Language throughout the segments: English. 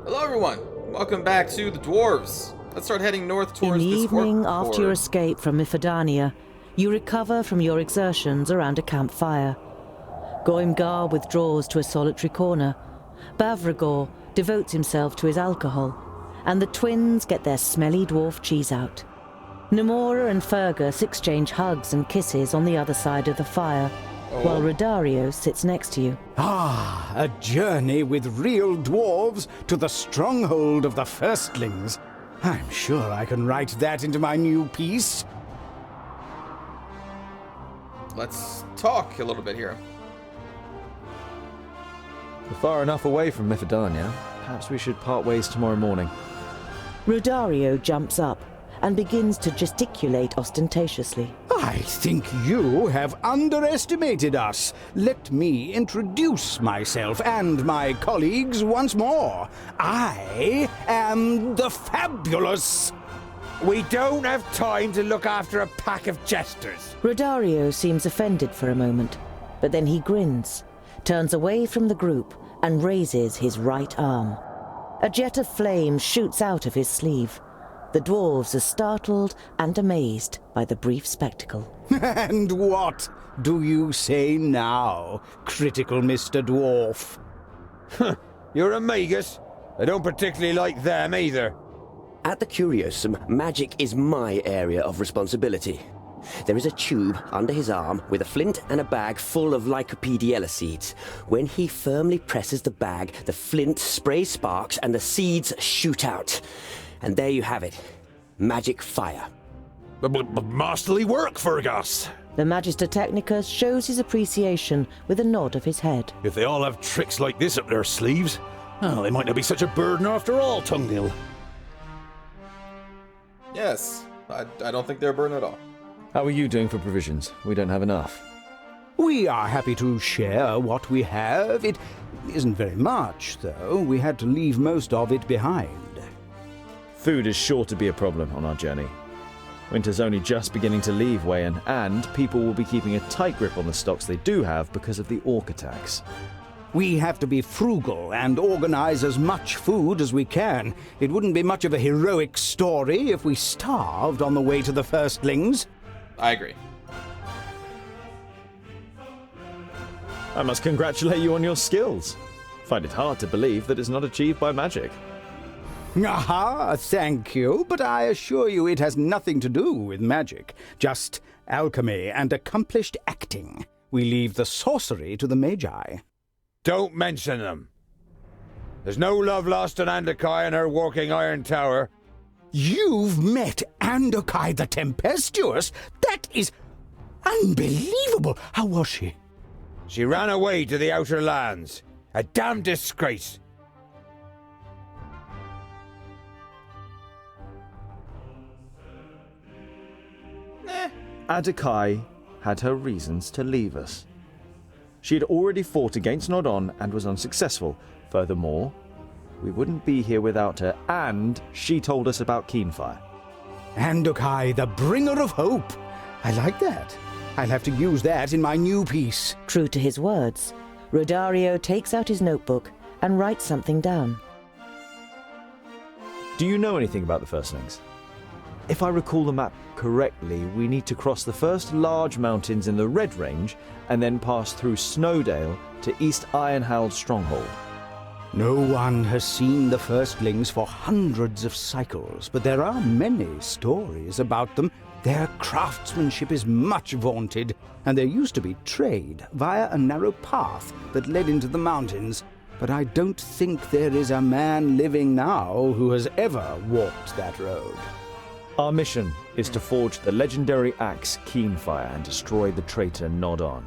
Hello everyone, welcome back to the Dwarves. Let's start heading north towards In the this evening, orc after your horde. escape from Mifadania, you recover from your exertions around a campfire. Goimgar withdraws to a solitary corner. Bavragor devotes himself to his alcohol, and the twins get their smelly dwarf cheese out. Namora and Fergus exchange hugs and kisses on the other side of the fire, while Rodario sits next to you. Ah, a journey with real dwarves to the stronghold of the firstlings. I'm sure I can write that into my new piece. Let's talk a little bit here. We're far enough away from Mifadania. Perhaps we should part ways tomorrow morning. Rodario jumps up and begins to gesticulate ostentatiously. I think you have underestimated us. Let me introduce myself and my colleagues once more. I am the Fabulous. We don't have time to look after a pack of jesters. Rodario seems offended for a moment, but then he grins, turns away from the group, and raises his right arm. A jet of flame shoots out of his sleeve. The dwarves are startled and amazed by the brief spectacle. And what do you say now, critical Mr. Dwarf? You're a magus. I don't particularly like them either. At the Curiosum, magic is my area of responsibility. There is a tube under his arm with a flint and a bag full of Lycopediella seeds. When he firmly presses the bag, the flint sprays sparks and the seeds shoot out. And there you have it. Magic fire. Masterly work, Fergus. The Magister Technicus shows his appreciation with a nod of his head. If they all have tricks like this up their sleeves, well, they might not be such a burden after all, Tungnil. Yes, I don't think they're a burden at all. How are you doing for provisions? We don't have enough. We are happy to share what we have. It isn't very much, though. We had to leave most of it behind. Food is sure to be a problem on our journey. Winter's only just beginning to leave Wayan, and people will be keeping a tight grip on the stocks they do have because of the orc attacks. We have to be frugal and organize as much food as we can. It wouldn't be much of a heroic story if we starved on the way to the firstlings. I agree. I must congratulate you on your skills. Find it hard to believe that it's not achieved by magic. Aha, thank you, but I assure you it has nothing to do with magic. Just alchemy and accomplished acting. We leave the sorcery to the magi. Don't mention them. There's no love lost on Andakai and her walking iron tower. You've met Andokai the Tempestuous? That is unbelievable. How was she? She ran away to the outer lands. A damn disgrace. Adakai had her reasons to leave us. She had already fought against Nodon and was unsuccessful. Furthermore, we wouldn't be here without her, and she told us about Campfire. Andokai, the bringer of hope. I like that. I'll have to use that in my new piece. True to his words, Rodario takes out his notebook and writes something down. Do you know anything about the firstlings? If I recall the map correctly, we need to cross the first large mountains in the Red Range and then pass through Snowdale to East Ironhald Stronghold. No one has seen the firstlings for hundreds of cycles, but there are many stories about them. Their craftsmanship is much vaunted, and there used to be trade via a narrow path that led into the mountains. But I don't think there is a man living now who has ever walked that road. Our mission is to forge the legendary axe Campfire and destroy the traitor Nodon.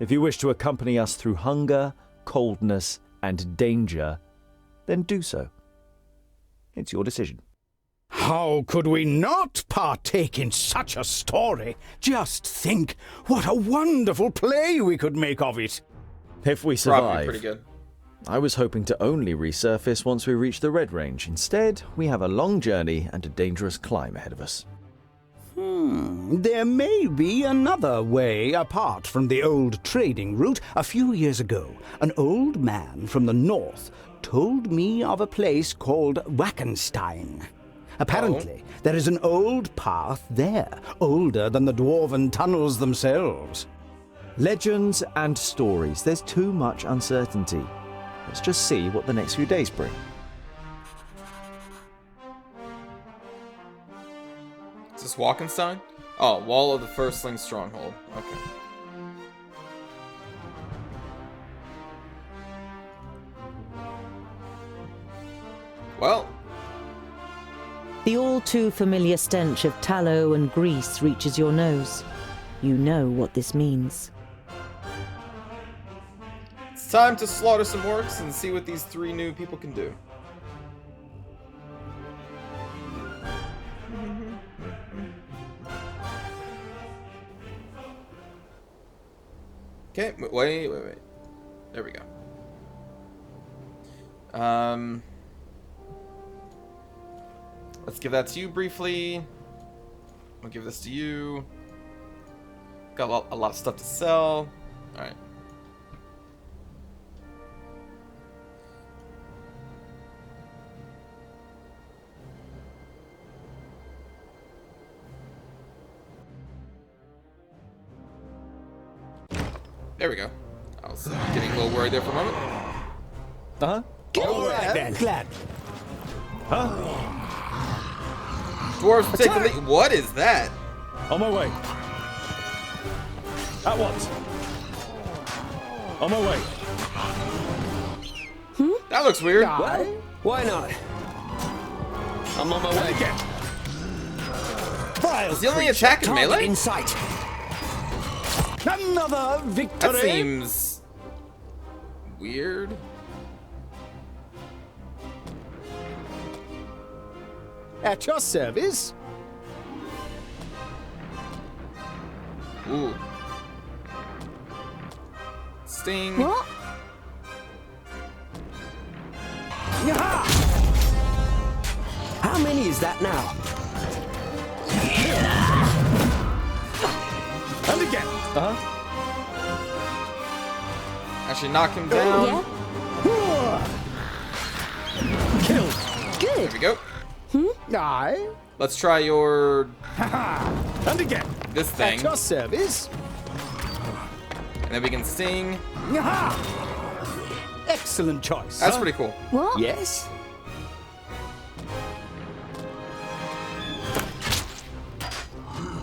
If you wish to accompany us through hunger, coldness, and danger, then do so. It's your decision. How could we not partake in such a story? Just think what a wonderful play we could make of it. If we Probably survive. pretty good. I was hoping to only resurface once we reach the Red Range. Instead, we have a long journey and a dangerous climb ahead of us. There may be another way apart from the old trading route. A few years ago, an old man from the north told me of a place called Wackenstein. Apparently, there is an old path there, older than the dwarven tunnels themselves. Legends and stories. There's too much uncertainty. Let's just see what the next few days bring. Is this Walkenstein? Oh, Wall of the Firstling Stronghold. Okay. Well, The all too familiar stench of tallow and grease reaches your nose. You know what this means. it's time to slaughter some orcs and see what these 3 new people can do. Okay, wait. There we go. Let's give that to you briefly. I'll give this to you. Got a lot of stuff to sell. Alright. There we go. I was getting a little worried there for a moment. Uh-huh. All right then. Glad. Dwarves take the lead. What is that? On my way. At once. On my way. That looks weird. Well, why not? I'm on my way. Is he only attacking Target melee? in sight. Another victory! That seems weird. At your service. Ooh. Sting. What? How many is that now? And again. Uh-huh. Actually knock him down. Killed. There we go. Aye. Let's try your And again. this At thing. your service. And then we can sting. Excellent choice. That's pretty cool. What? Yes?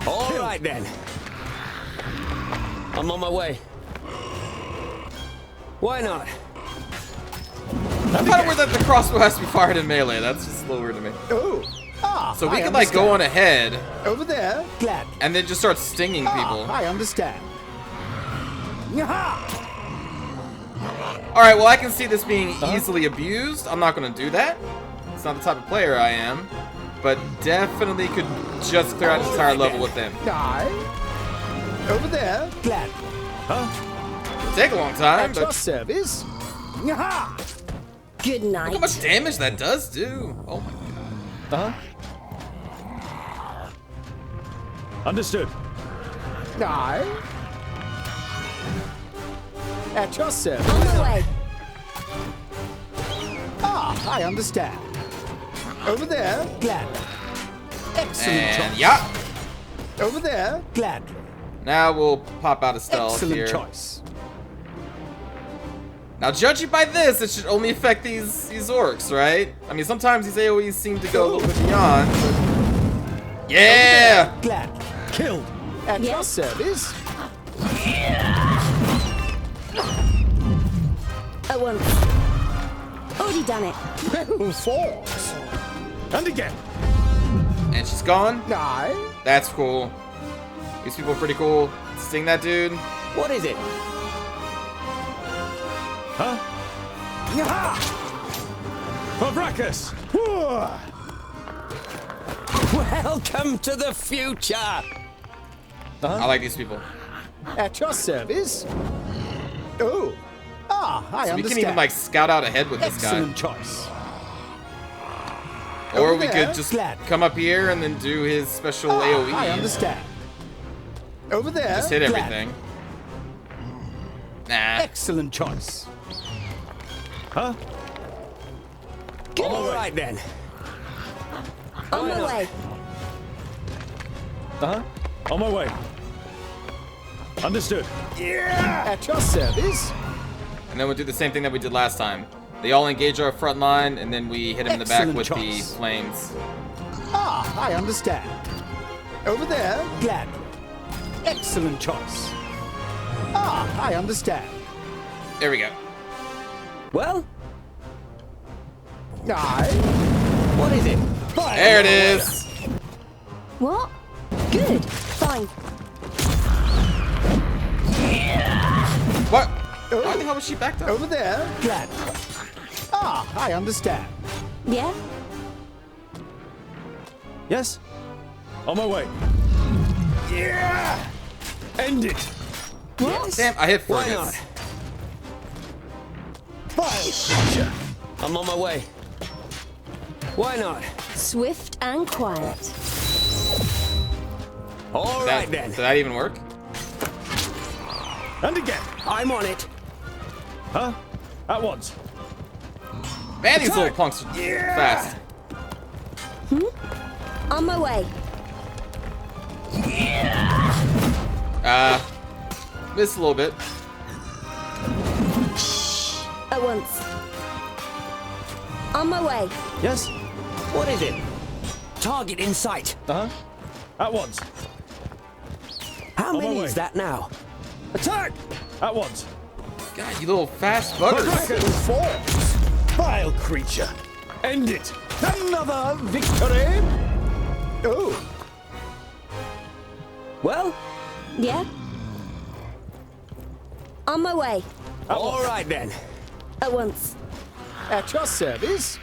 All right then. I'm on my way. Why not? I'm kind of weird that the crossbow has to be fired in melee. That's just a little weird to me. Oh. So we I can like go on understand. ahead Over there. Glad. and then just start stinging people. I understand. Alright, well I can see this being easily abused. I'm not going to do that. It's not the type of player I am. But definitely could just clear out an entire level with them. Aye. Over there. Glad. It'll take a long time, At your but service. Good look night. how much damage that does do. Oh my god. Uh-huh. Understood. Aye. At your service. On my way. I understand. Over there. Glad. Excellent And choice. yeah. Over there. Gladly. Now we'll pop out of stealth Excellent here. choice. Now, judging by this, it should only affect these orcs, right? I mean, sometimes these AoEs seem to go a little bit beyond, but... Yeah! Glad. Killed. At your service. At once. Already done it. Force. And again. And she's gone. Aye. That's cool. These people are pretty cool. Sting that dude. What is it? Huh? For Brachus! Welcome to the future! I like these people. At your service. Oh. I So we understand. can even, like, scout out ahead with this guy. Excellent choice. Or Over we there, could just glad. come up here and then do his special Ah, AoE. I understand. Over there. Just hit glad. everything. Nah. Excellent choice. Huh? All right then. On my way. Uh-huh. On my way. Understood. At your service. And then we'll do the same thing that we did last time. They all engage our front line, and then we hit him in the back Excellent with choice. the flames. Ah, I understand. Over there, glad. Excellent choice. Ah, I understand. There we go. Well, I. what is it? There it is. What? Good. Fine. What? Why the hell was she backed up? Over there, glad. Ah, I understand. Yeah? Yes? On my way. Yeah! End it! What? Damn, I hit Why Fergus. not? Fire! I'm on my way. Why not? Swift and quiet. All right then. Did that even work? And again! I'm on it. Huh? At once. Man, these little punks are fast. On my way. Missed a little bit. At once. On my way. Yes? What is it? Target in sight. Uh-huh. At once. How On my many way. is that now? Attack! At once. God, you little fast buggers. Dragon force! Vile creature. End it. Another victory! Oh, Well, Yeah? On my way. all right then. At once. at your service.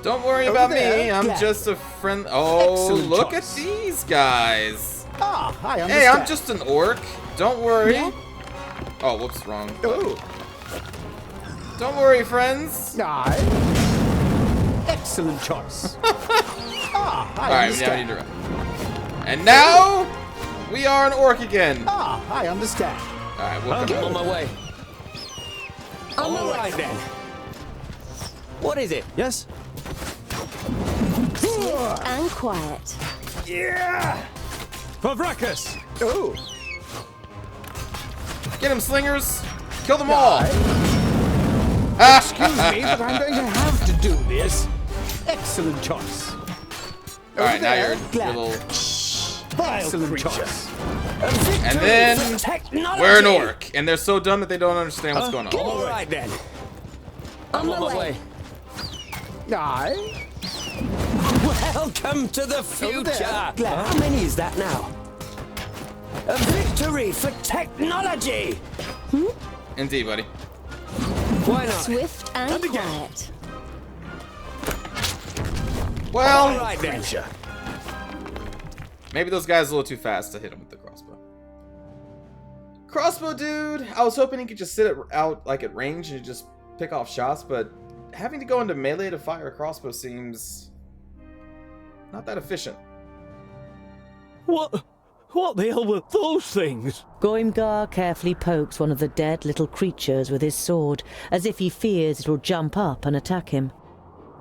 Don't worry Over about there, me. I'm glad. just a friend. Oh, Excellent look choice. at these guys. Ah, I understand. Hey, I'm just an orc. Don't worry. Yeah? Oh, whoops, wrong. Oh, Don't worry, friends. I. Excellent choice. Ah, I All right, now we understand. need to run. And now we are an orc again. All Ah, I understand. right, we'll come I'm on back. my way. On my All way. right then. What is it? Yes? Swift and quiet. Yeah! Pavrakas! Oh, Get him, slingers. Kill them all. excuse me, but I'm going to have to do this. Excellent choice. All right, now there, you're glad. a little. Excellent choice. And then Technology. we're an orc, and they're so dumb that they don't understand what's going on. All right then. On I'm my on my way. way. I. Welcome to the Over future. there, glad. How many is that now? A victory for technology. Indeed, buddy. Why not? Swift and quiet. Well, All right then. maybe those guys are a little too fast to hit him with the crossbow. Crossbow dude, I was hoping he could just sit out like at range and just pick off shots, but having to go into melee to fire a crossbow seems not that efficient. What the hell were those things? Goimgar carefully pokes one of the dead little creatures with his sword, as if he fears it'll jump up and attack him.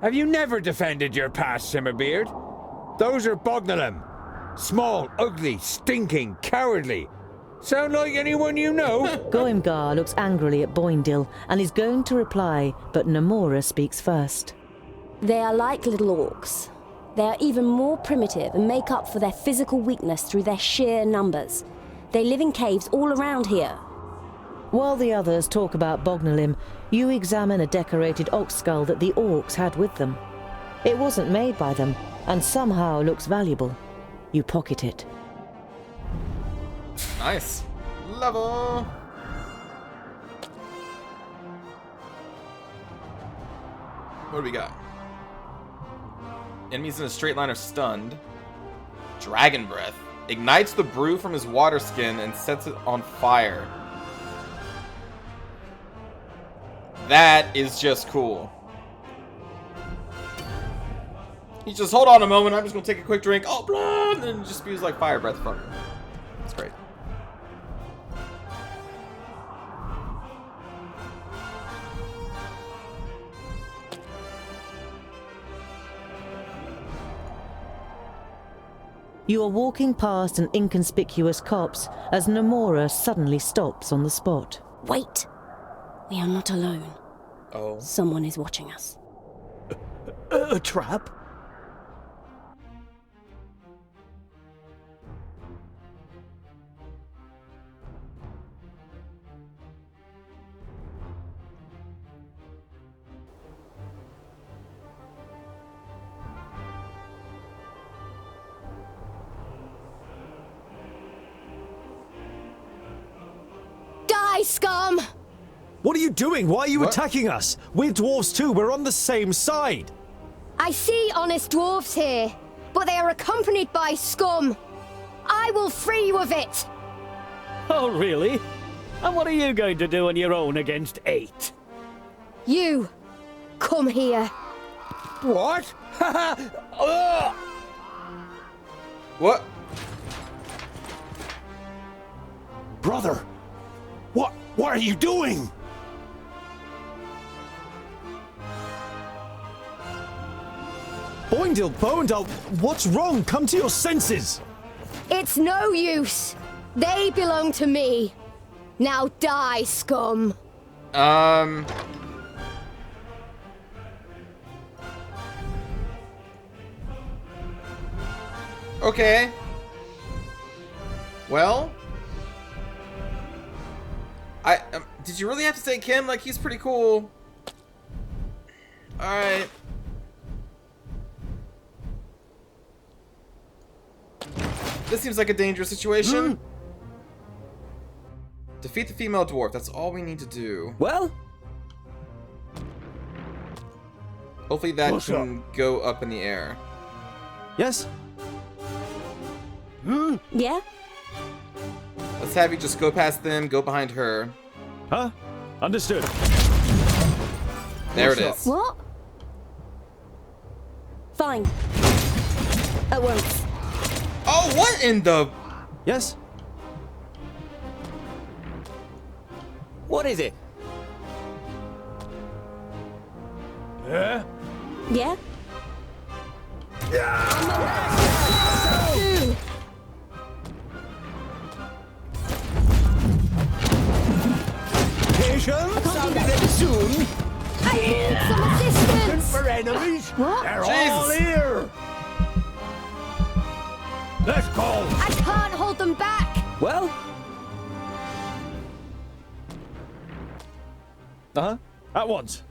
Have you never defended your past, Simmerbeard? Those are Bognalim. Small, ugly, stinking, cowardly. Sound like anyone you know? Goimgar looks angrily at Boindil and is going to reply, but Namora speaks first. They are like little orcs. They are even more primitive and make up for their physical weakness through their sheer numbers. They live in caves all around here. While the others talk about Bognalim, you examine a decorated ox skull that the orcs had with them. It wasn't made by them, and somehow looks valuable. You pocket it. Nice. Level. What do we got? Enemies in a straight line are stunned. Dragon Breath. Ignites the brew from his water skin and sets it on fire. That is just cool. He just, hold on a moment, I'm just gonna take a quick drink. Oh, blah, and then just spews like fire breath from him. It's great. You are walking past an inconspicuous copse as Nomura suddenly stops on the spot. Wait! We are not alone. Oh. Someone is watching us. A trap? Die, scum! What are you doing? Why are you What? attacking us? We're dwarves too. We're on the same side. I see honest dwarves here, but they are accompanied by scum. I will free you of it. Oh, really? And what are you going to do on your own against 8? You, come here. What? What? Brother, what are you doing? Boindle, what's wrong? Come to your senses. It's no use. They belong to me. Now die, scum. Okay. Well. Did you really have to take him? Like, he's pretty cool. Alright. This seems like a dangerous situation. Defeat the female dwarf. That's all we need to do. Well, Hopefully that What's can go up in the air. Yes? Yeah? Let's have you just go past them, go behind her. Huh? Understood. There it is. What? Fine. At once. Oh, what in the... Yes? what is it? Yeah? Soon. Patience, I'll be ready soon. I need some assistance. For enemies, What? they're all Jesus. here. Let's go. I can't hold them back. Well, Uh-huh. At once.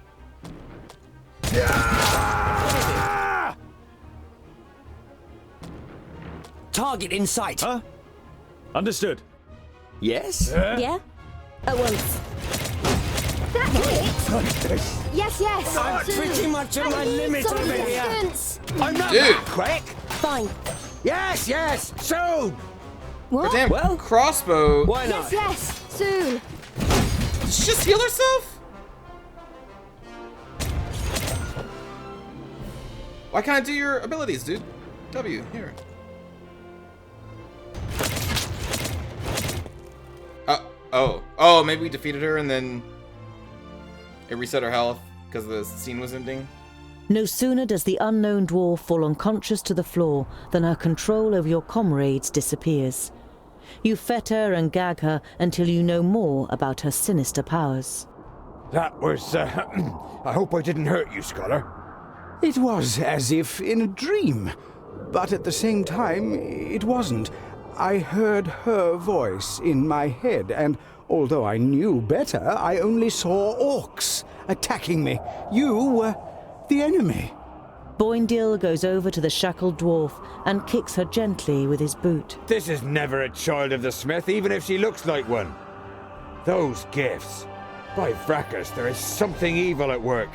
target in sight. Huh? Understood. Yes? Yeah? At once. That's it. Yes. I'm Soon. pretty much at I my need limit some over here. assistance. I'm not Dude. that quick. Fine. Yes, soon. What? Damn Well, crossbow. why not? Yes. Soon. Did she just heal herself? Why can't I do your abilities, dude? W, here. Oh, maybe we defeated her and then it reset her health because the scene was ending. No sooner does the unknown dwarf fall unconscious to the floor than her control over your comrades disappears. You fetter and gag her until you know more about her sinister powers. That was, I hope I didn't hurt you, Scholar. It was as if in a dream, but at the same time, it wasn't. I heard her voice in my head, and although I knew better, I only saw orcs attacking me. You were the enemy. Boindil goes over to the shackled dwarf and kicks her gently with his boot. This is never a child of the smith, even if she looks like one. Those gifts. By Vrackus, there is something evil at work.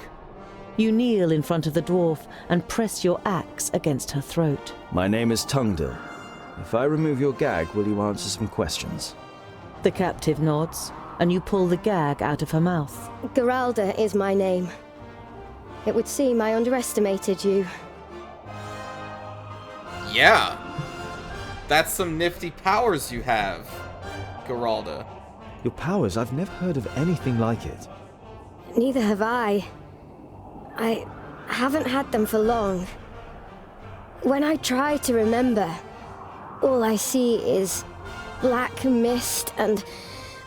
You kneel in front of the dwarf and press your axe against her throat. My name is Tungdil. If I remove your gag, will you answer some questions? The captive nods, and you pull the gag out of her mouth. Geralda is my name. It would seem I underestimated you. Yeah. That's some nifty powers you have, Geralda. Your powers? I've never heard of anything like it. Neither have I. I haven't had them for long. When I try to remember, all I see is black mist, and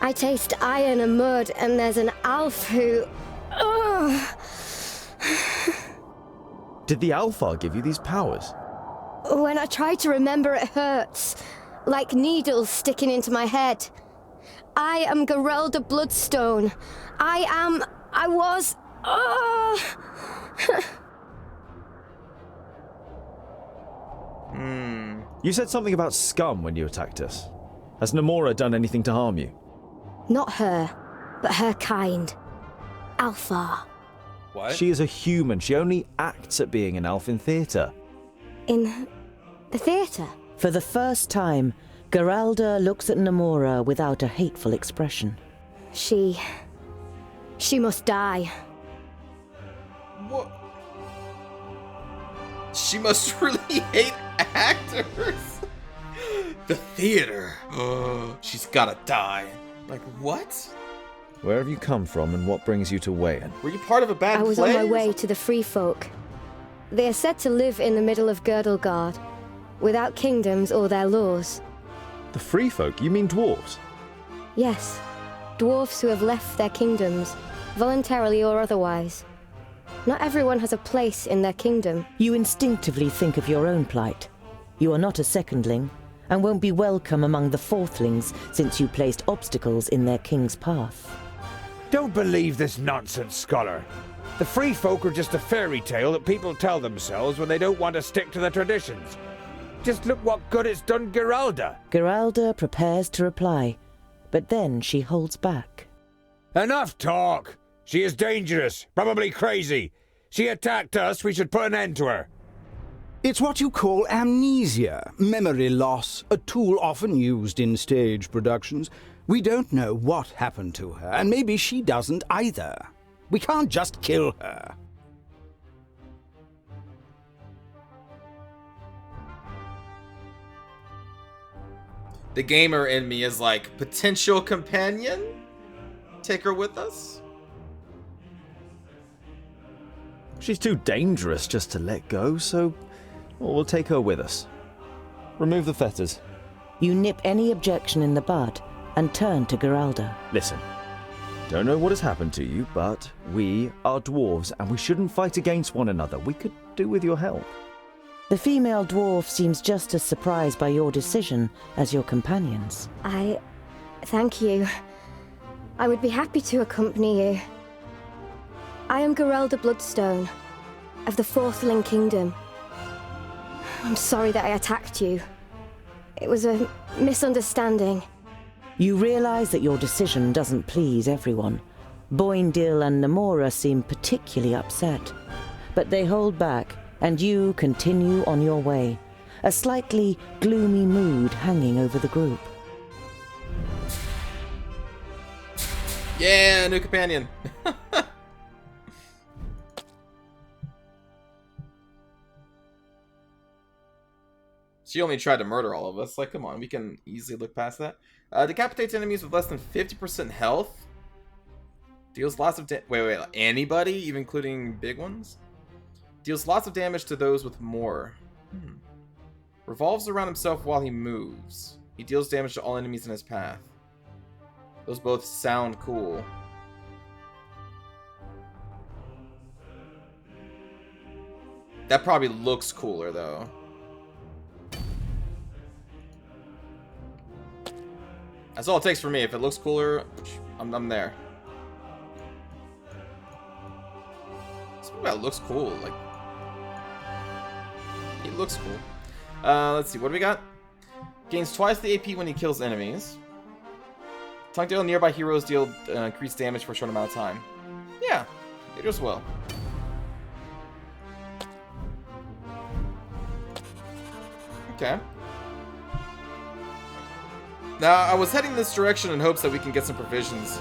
I taste iron and mud, and there's an elf who... Ugh. Did the Alfar give you these powers? When I try to remember, it hurts, like needles sticking into my head. I am Geralda Bloodstone. I was... You said something about scum when you attacked us. Has Namora done anything to harm you? Not her, but her kind. Alfar. What? She is a human. She only acts at being an elf in theatre. In the theatre? For the first time, Geralda looks at Namora without a hateful expression. She must die. What? She must really hate actors. The theater. She's gotta die. Like, what? Where have you come from and what brings you to Wayan? Were you part of a bad play? I was on my way to the Free Folk. They are said to live in the middle of Girdlegard, without kingdoms or their laws. The Free Folk? You mean dwarves? Yes, dwarfs who have left their kingdoms, voluntarily or otherwise. Not everyone has a place in their kingdom. You instinctively think of your own plight. You are not a secondling, and won't be welcome among the fourthlings since you placed obstacles in their king's path. Don't believe this nonsense, scholar. The Free Folk are just a fairy tale that people tell themselves when they don't want to stick to the traditions. Just look what good it's done Geralda. Geralda prepares to reply, but then she holds back. Enough talk! She is dangerous, probably crazy. She attacked us, we should put an end to her. It's what you call amnesia, memory loss, a tool often used in stage productions. We don't know what happened to her, and maybe she doesn't either. We can't just kill her. The gamer in me is like, potential companion? Take her with us? She's too dangerous just to let go, so we'll take her with us. Remove the fetters. You nip any objection in the bud and turn to Geralda. Listen, don't know what has happened to you, but we are dwarves and we shouldn't fight against one another. We could do with your help. The female dwarf seems just as surprised by your decision as your companions. Thank you. I would be happy to accompany you. I am Geralda Bloodstone, of the Fourthling Kingdom. I'm sorry that I attacked you. It was a misunderstanding. You realize that your decision doesn't please everyone. Boindil and Namora seem particularly upset. But they hold back, and you continue on your way, a slightly gloomy mood hanging over the group. Yeah, new companion. She only tried to murder all of us. Like, come on, we can easily look past that. Decapitates enemies with less than 50% health. Deals lots of wait, anybody, even including big ones? Deals lots of damage to those with more. Revolves around himself while he moves. He deals damage to all enemies in his path. Those both sound cool. That probably looks cooler, though. That's all it takes for me. If it looks cooler, I'm there. Something about it looks cool. Like, it looks cool. Let's see. What do we got? Gains twice the AP when he kills enemies. Tongue deal nearby heroes deal increased damage for a short amount of time. Yeah, it does well. Okay. Now, I was heading this direction in hopes that we can get some provisions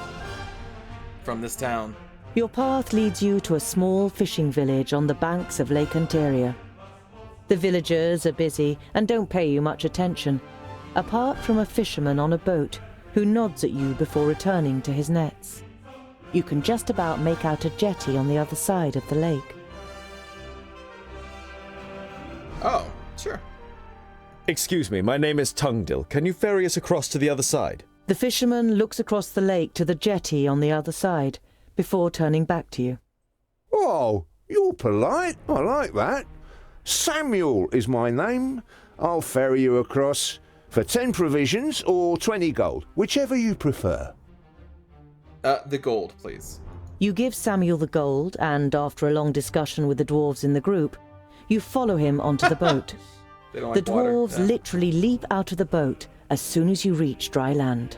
from this town. Your path leads you to a small fishing village on the banks of Lake Ontario. The villagers are busy and don't pay you much attention, apart from a fisherman on a boat who nods at you before returning to his nets. You can just about make out a jetty on the other side of the lake. Oh, sure. Excuse me, my name is Tungdil. Can you ferry us across to the other side? The fisherman looks across the lake to the jetty on the other side before turning back to you. Oh, you're polite. I like that. Samuel is my name. I'll ferry you across for 10 provisions or 20 gold, whichever you prefer. The gold, please. You give Samuel the gold, and after a long discussion with the dwarves in the group, you follow him onto the boat. They don't The like water. dwarves Yeah. literally leap out of the boat as soon as you reach dry land.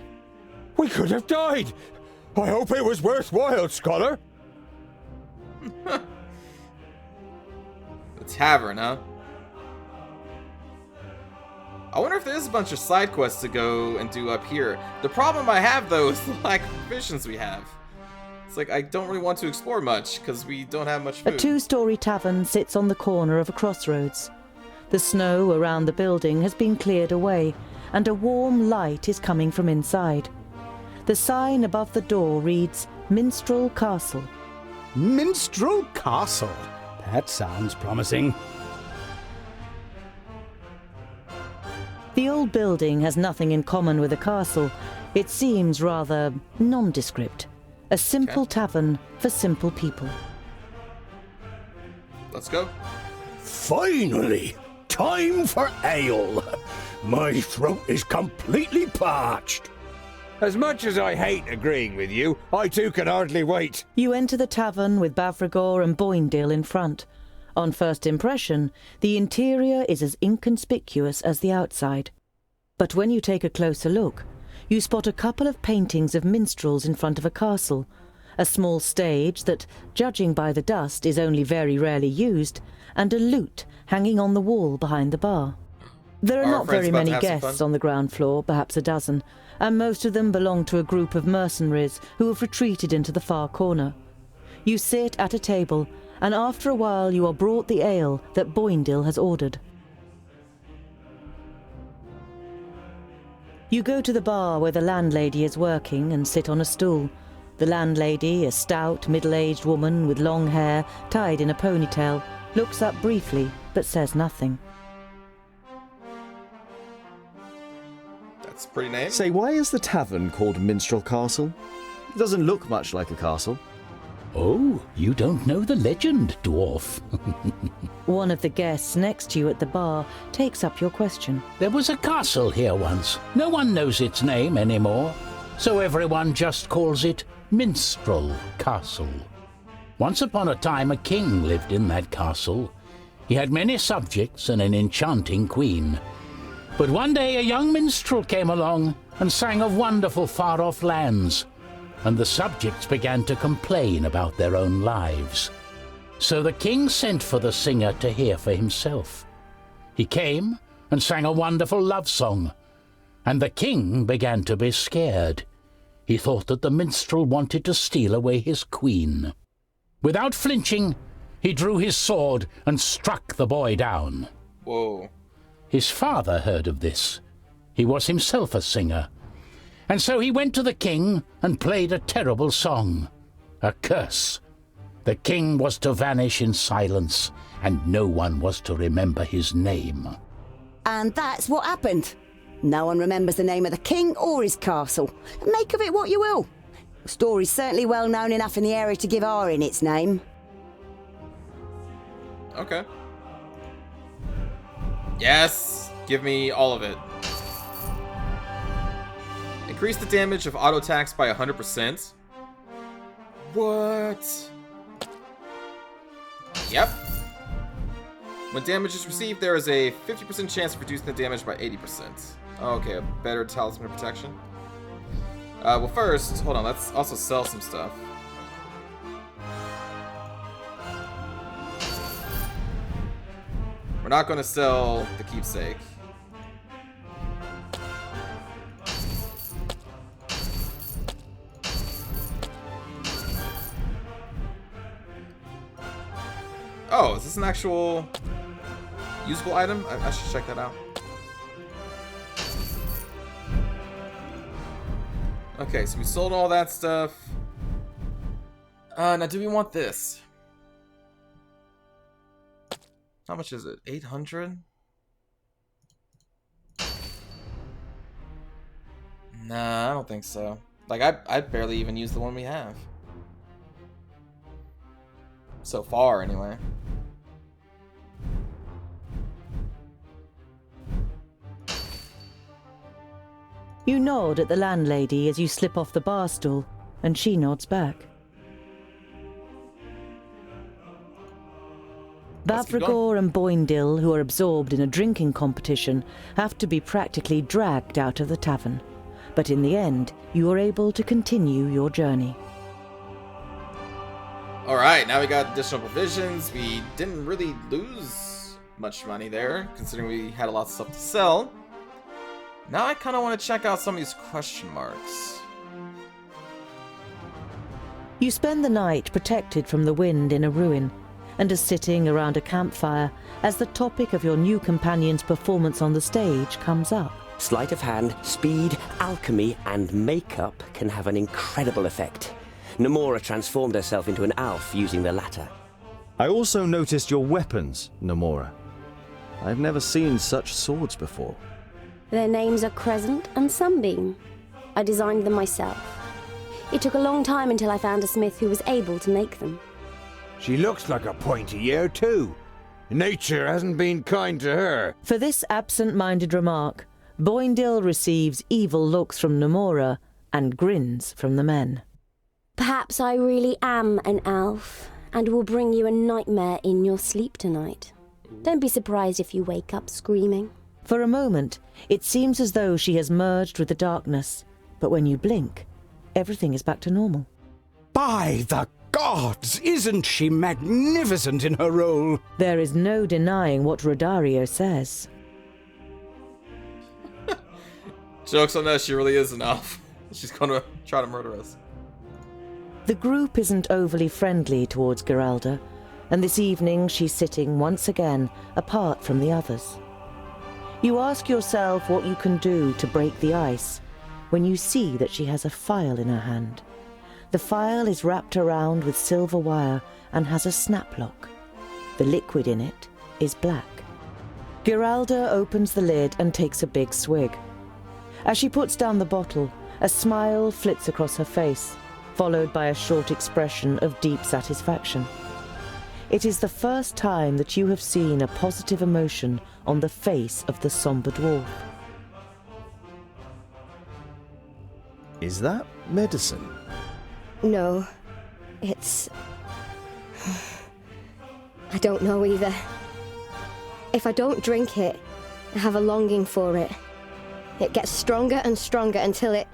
We could have died. I hope it was worthwhile, Scholar. The tavern, huh? I wonder if there's a bunch of side quests to go and do up here. The problem I have, though, is the lack of provisions we have. It's like, I don't really want to explore much, because we don't have much A food. two-story tavern sits on the corner of a crossroads. The snow around the building has been cleared away, and a warm light is coming from inside. The sign above the door reads, Minstrel Castle. Minstrel Castle. That sounds promising. The old building has nothing in common with a castle. It seems rather nondescript. A simple tavern for simple people. Let's go. Finally! Time for ale! My throat is completely parched. As much as I hate agreeing with you, I too can hardly wait. You enter the tavern with Bavragor and Boindil in front. On first impression, the interior is as inconspicuous as the outside. But when you take a closer look, you spot a couple of paintings of minstrels in front of a castle, a small stage that, judging by the dust, is only very rarely used, and a lute hanging on the wall behind the bar. There are not very many guests on the ground floor, perhaps a dozen, and most of them belong to a group of mercenaries who have retreated into the far corner. You sit at a table, and after a while you are brought the ale that Boindil has ordered. You go to the bar where the landlady is working and sit on a stool. The landlady, a stout, middle-aged woman with long hair tied in a ponytail, looks up briefly but says nothing. That's a pretty name. Say, why is the tavern called Minstrel Castle? It doesn't look much like a castle. Oh, you don't know the legend, dwarf. One of the guests next to you at the bar takes up your question. There was a castle here once. No one knows its name anymore, so everyone just calls it Minstrel Castle. Once upon a time, a king lived in that castle. He had many subjects and an enchanting queen. But one day a young minstrel came along and sang of wonderful far-off lands, and the subjects began to complain about their own lives. So the king sent for the singer to hear for himself. He came and sang a wonderful love song, and the king began to be scared. He thought that the minstrel wanted to steal away his queen. Without flinching, he drew his sword and struck the boy down. Whoa. His father heard of this. He was himself a singer. And so he went to the king and played a terrible song, a curse. The king was to vanish in silence, and no one was to remember his name. And that's what happened. No one remembers the name of the king or his castle. Make of it what you will. The story's certainly well known enough in the area to give Arin its name. Okay. Yes! Give me all of it. Increase the damage of auto attacks by 100%. What? Yep. When damage is received, there is a 50% chance of reducing the damage by 80%. Okay, a better talisman protection. Well, first, hold on, let's also sell some stuff. We're not going to sell the keepsake. Oh, is this an actual... Usable item? I should check that out. Okay, so we sold all that stuff. Now do we want this? How much is it? 800? Nah, I don't think so. Like, I barely even use the one we have. So far, anyway. You nod at the landlady as you slip off the bar stool, and she nods back. Bavragor and Boindil, who are absorbed in a drinking competition, have to be practically dragged out of the tavern. But in the end, you are able to continue your journey. Alright, now we got additional provisions. We didn't really lose much money there, considering we had a lot of stuff to sell. Now I kind of want to check out some of these question marks. You spend the night protected from the wind in a ruin, and are sitting around a campfire as the topic of your new companion's performance on the stage comes up. Sleight of hand, speed, alchemy, and makeup can have an incredible effect. Namora transformed herself into an elf using the latter. I also noticed your weapons, Namora. I've never seen such swords before. Their names are Crescent and Sunbeam. I designed them myself. It took a long time until I found a smith who was able to make them. She looks like a pointy ear too. Nature hasn't been kind to her. For this absent-minded remark, Boindil receives evil looks from Namora and grins from the men. Perhaps I really am an elf, and will bring you a nightmare in your sleep tonight. Don't be surprised if you wake up screaming. For a moment, it seems as though she has merged with the darkness, but when you blink, everything is back to normal. By the gods, isn't she magnificent in her role? There is no denying what Rodario says. Joke's on us, she really is an elf. She's gonna try to murder us. The group isn't overly friendly towards Geralda, and this evening she's sitting once again apart from the others. You ask yourself what you can do to break the ice when you see that she has a phial in her hand. The phial is wrapped around with silver wire and has a snap lock. The liquid in it is black. Geralda opens the lid and takes a big swig. As she puts down the bottle, a smile flits across her face, followed by a short expression of deep satisfaction. It is the first time that you have seen a positive emotion on the face of the somber dwarf. Is that medicine? No, it's... I don't know either. If I don't drink it, I have a longing for it. It gets stronger and stronger until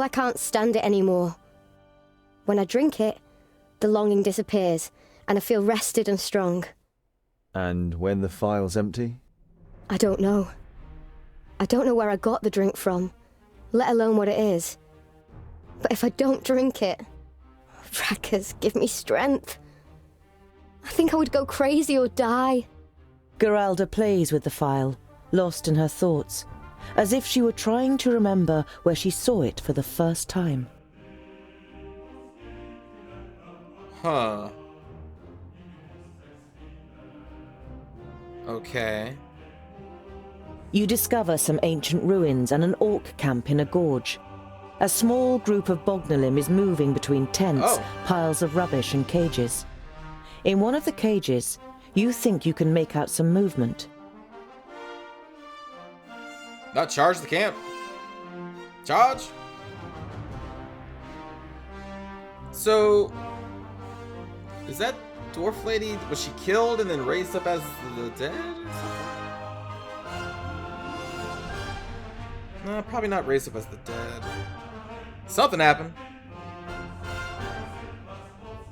I can't stand it anymore. When I drink it, the longing disappears, and I feel rested and strong. And when the phial's empty? I don't know. I don't know where I got the drink from, let alone what it is. But if I don't drink it, Rackers, give me strength. I think I would go crazy or die. Geralda plays with the phial, lost in her thoughts, as if she were trying to remember where she saw it for the first time. Huh. Okay. You discover some ancient ruins and an orc camp in a gorge. A small group of Bognalim is moving between tents, piles of rubbish and cages. In one of the cages, you think you can make out some movement. Not charge the camp. Charge. So, is that dwarf lady, was she killed and then raised up as the dead or something? No, probably not raised up as the dead. Something happened.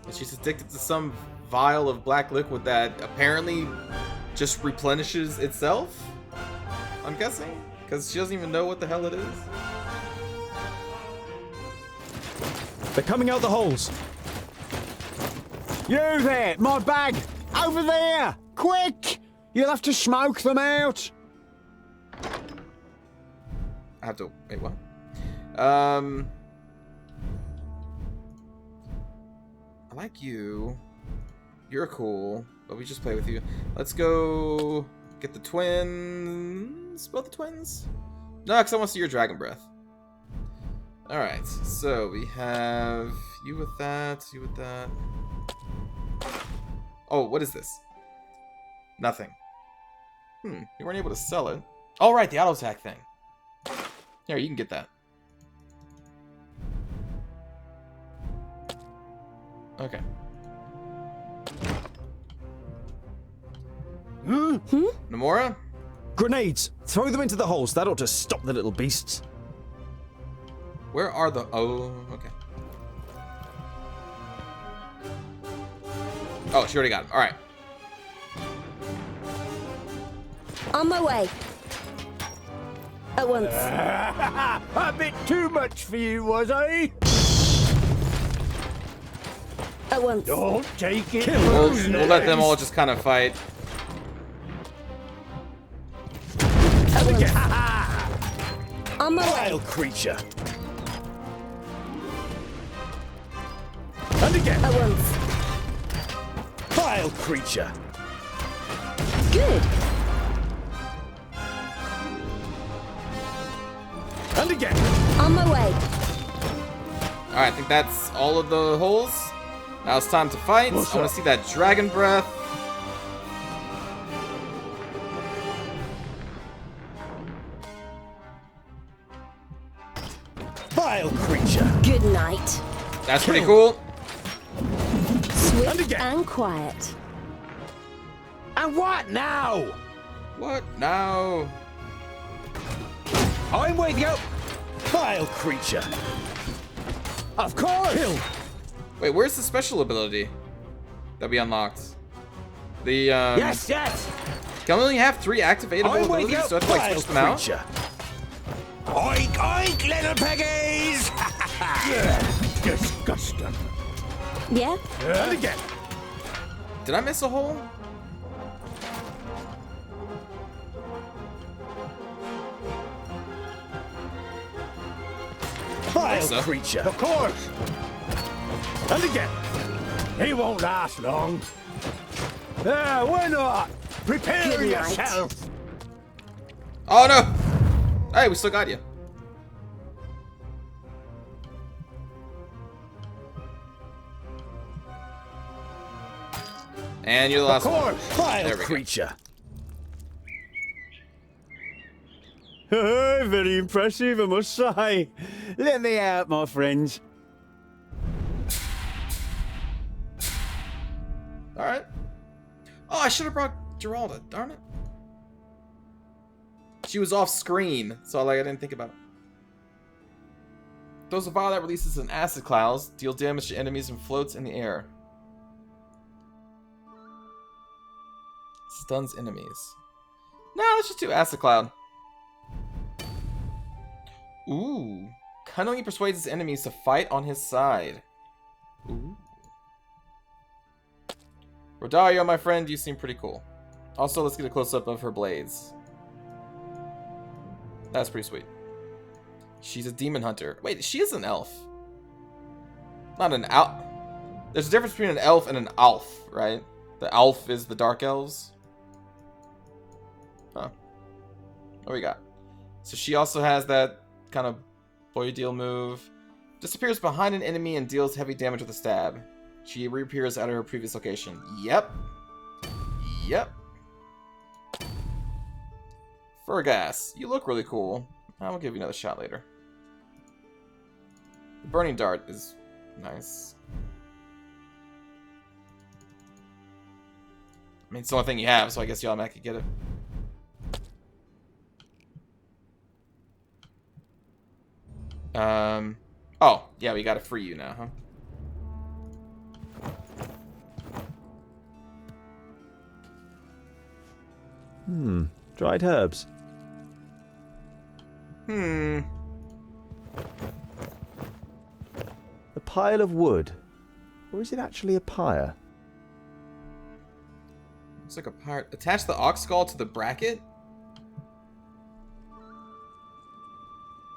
And she's addicted to some vial of black liquid that apparently just replenishes itself, I'm guessing? Because she doesn't even know what the hell it is. They're coming out the holes. You there, my bag! Over there! Quick! You'll have to smoke them out. I have to... Wait, what? I like you. You're cool, but we just play with you. Let's go get the twins. Both the twins? No, because I want to see your dragon breath. Alright, so we have you with that, you with that. Oh, what is this? Nothing. You weren't able to sell it. Oh, right, the auto attack thing. Here, you can get that. Okay. Nomura? Grenades! Throw them into the holes. That ought to stop the little beasts. Where are the... Oh, okay. Oh, she already got him. Alright. On my way. At once. A bit too much for you, was I? At once. Don't take it. We'll let them all just kind of fight. At once. On my way. Vile creature. And again. At once. Vile creature. Good. And again. On my way. Alright, I think that's all of the holes. Now it's time to fight. I want to see that dragon breath. Vile creature. Good night. That's pretty cool. Swift and quiet. And what now? What now? I'm with you. Vile creature. Of course. Wait, where's the special ability that we unlocked? The Yes. Can we only have 3 activatable I'm with abilities? you. So I have to like switch them out. Creature. Oink, oink, little piggies! Disgusting. Yeah? And again. Did I miss a hole? Vile creature. Of course. And again. He won't last long. Why not? Prepare Good night. yourself. Oh no! Hey, we still got you. And you're the last Of one. course. Vile There we go. creature. Very impressive, I must say. Let me out, my friends. Alright. Oh, I should have brought Geralda. Darn it. She was off screen, so I didn't think about it. Throws a vial that releases an acid cloud, deal damage to enemies and floats in the air. Stuns enemies. No, let's just do acid cloud. Ooh. Cunningly persuades his enemies to fight on his side. Ooh. Rodario, my friend, you seem pretty cool. Also, let's get a close-up of her blades. That's pretty sweet. She's a demon hunter. Wait, she is an elf. Not an elf. There's a difference between an elf and an alf, right? The elf is the dark elves. Huh. What we got? So she also has that kind of boy deal move. Disappears behind an enemy and deals heavy damage with a stab. She reappears at her previous location. Yep. Yep. Fergas, you look really cool. I will give you another shot later. The burning dart is nice. I mean, it's the only thing you have, so I guess you automatically get it. Oh, yeah, we gotta free you now, huh? Dried herbs. Hmm. A pile of wood. Or is it actually a pyre? Looks like a part. Attach the ox skull to the bracket?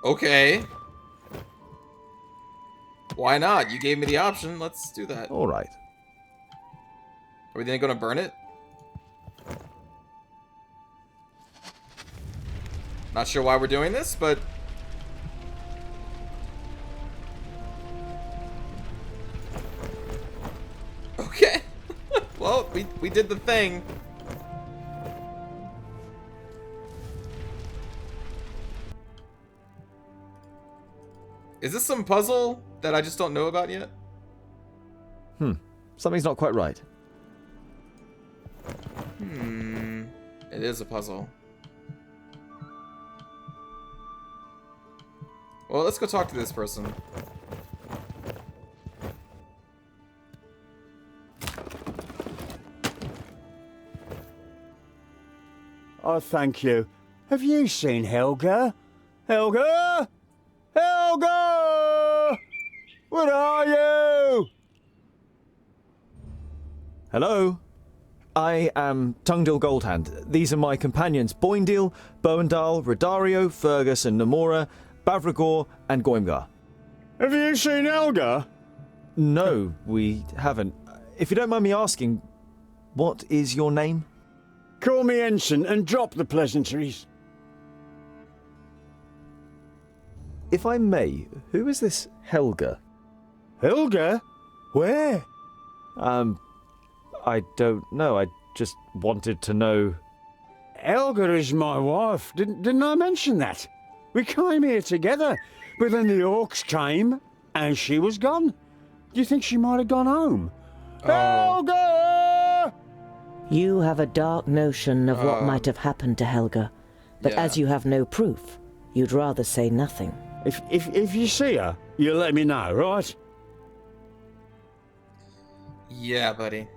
Okay. Why not? You gave me the option. Let's do that. All right. Are we then going to burn it? Not sure why we're doing this, but... Okay. Well, we did the thing. Is this some puzzle that I just don't know about yet? Something's not quite right. It is a puzzle. Well, let's go talk to this person. Oh, thank you. Have you seen Helga? Helga? Helga! Where are you? Hello? I am Tungdil Goldhand. These are my companions, Boindil, Boendal, Rodario, Fergus and Namora, Bavragor and Goimgar. Have you seen Helga? No, we haven't. If you don't mind me asking, what is your name? Call me Ensign and drop the pleasantries. If I may, who is this Helga? Helga? Where? I don't know. I just wanted to know. Helga is my wife. Didn't I mention that? We came here together, but then the orcs came and she was gone. Do you think she might have gone home? Helga! You have a dark notion of what might have happened to Helga, but as you have no proof, you'd rather say nothing. If you see her, you'll let me know, right? Yeah, buddy.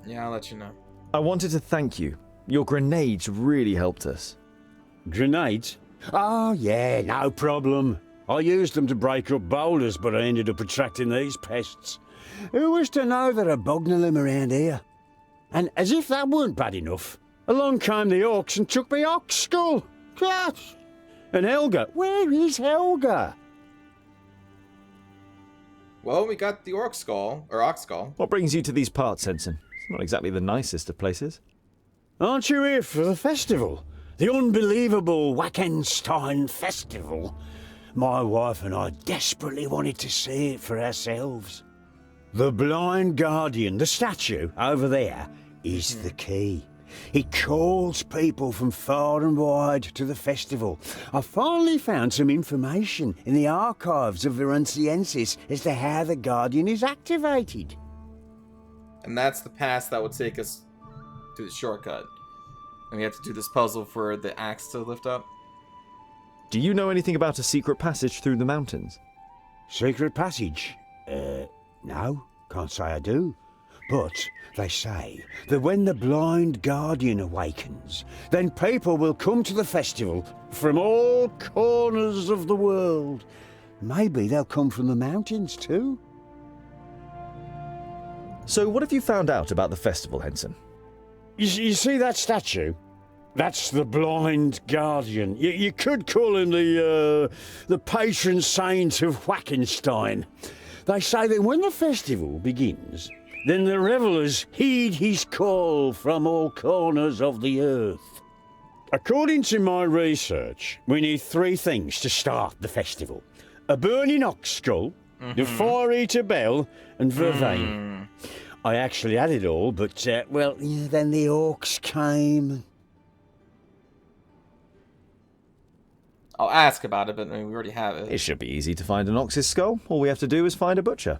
Yeah, I'll let you know. I wanted to thank you. Your grenades really helped us. Grenades? Oh, yeah, no problem. I used them to break up boulders, but I ended up attracting these pests. Who was to know there are Bognolum around here? And as if that weren't bad enough, along came the orcs and took me ox skull. Gosh! And Helga, where is Helga? Well, we got the orc skull, or ox skull. What brings you to these parts, Ensign? It's not exactly the nicest of places. Aren't you here for the festival? The unbelievable Wackenstein Festival. My wife and I desperately wanted to see it for ourselves. The blind guardian, the statue over there, is the key. He calls people from far and wide to the festival. I finally found some information in the archives of Virunciensis as to how the guardian is activated. And that's the pass that would take us to the shortcut. And we have to do this puzzle for the axe to lift up. Do you know anything about a secret passage through the mountains? Secret passage? No, can't say I do. But they say that when the blind guardian awakens, then people will come to the festival from all corners of the world. Maybe they'll come from the mountains too. So what have you found out about the festival, Ensign? You see that statue? That's the blind guardian. You could call him the patron saint of Wackenstein. They say that when the festival begins, then the revellers heed his call from all corners of the earth. According to my research, we need 3 things to start the festival. A burning ox skull, the fire-eater bell, and vervain. I actually had it all, but, then the orcs came. I'll ask about it, but I mean, we already have it. It should be easy to find an ox's skull. All we have to do is find a butcher.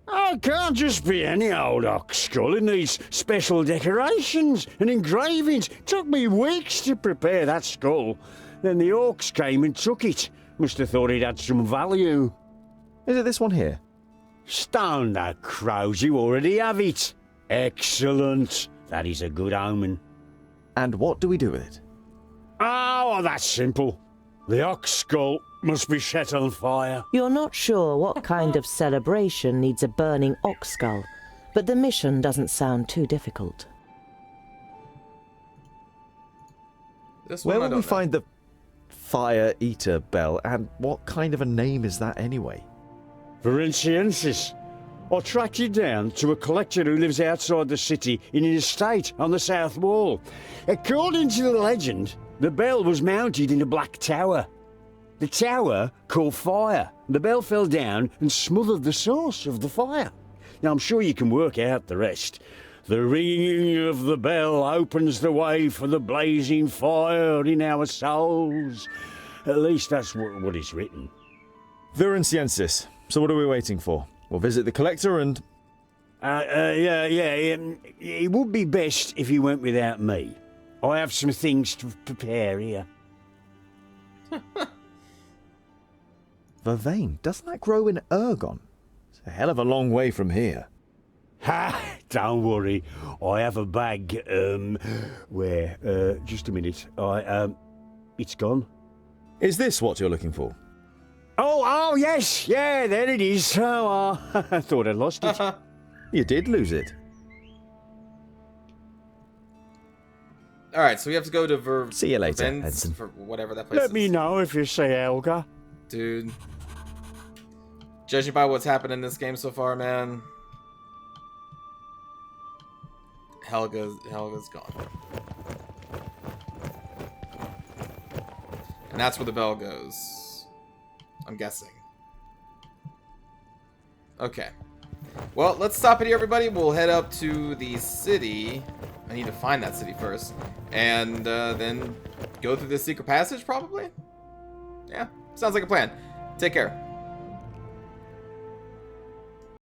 Oh, it can't just be any old ox skull. It needs special decorations and engravings. It took me weeks to prepare that skull. Then the orcs came and took it. Must have thought it had some value. Is it this one here? Stone that crows, you already have it. Excellent. That is a good omen. And what do we do with it? Oh, well, that's simple. The ox skull must be set on fire. You're not sure what kind of celebration needs a burning ox skull, but the mission doesn't sound too difficult. This Where one I will we don't know. find the Fire Eater bell, and what kind of a name is that anyway? Varinciensis. I tracked you down to a collector who lives outside the city in an estate on the south wall. According to the legend, the bell was mounted in a black tower. The tower caught fire. The bell fell down and smothered the source of the fire. Now, I'm sure you can work out the rest. The ringing of the bell opens the way for the blazing fire in our souls. At least that's what is written. Virinciensis. So what are we waiting for? We'll visit the collector and... It would be best if you went without me. I have some things to prepare here. Vervain, doesn't that grow in Ergon? It's a hell of a long way from here. Ha! Don't worry. I have a bag, where, just a minute. It's gone. Is this what you're looking for? Oh, yes! Yeah, there it is. Oh, I thought I'd lost it. You did lose it. Alright, so we have to go to See you later, Vervins, Ensign. for whatever that place Let is. me know if you say Helga. Dude. Judging by what's happened in this game so far, man. Helga's gone. And that's where the bell goes. I'm guessing. Okay. Well, let's stop it here, everybody. We'll head up to the city. I need to find that city first. And then go through this secret passage, probably? Yeah, sounds like a plan. Take care.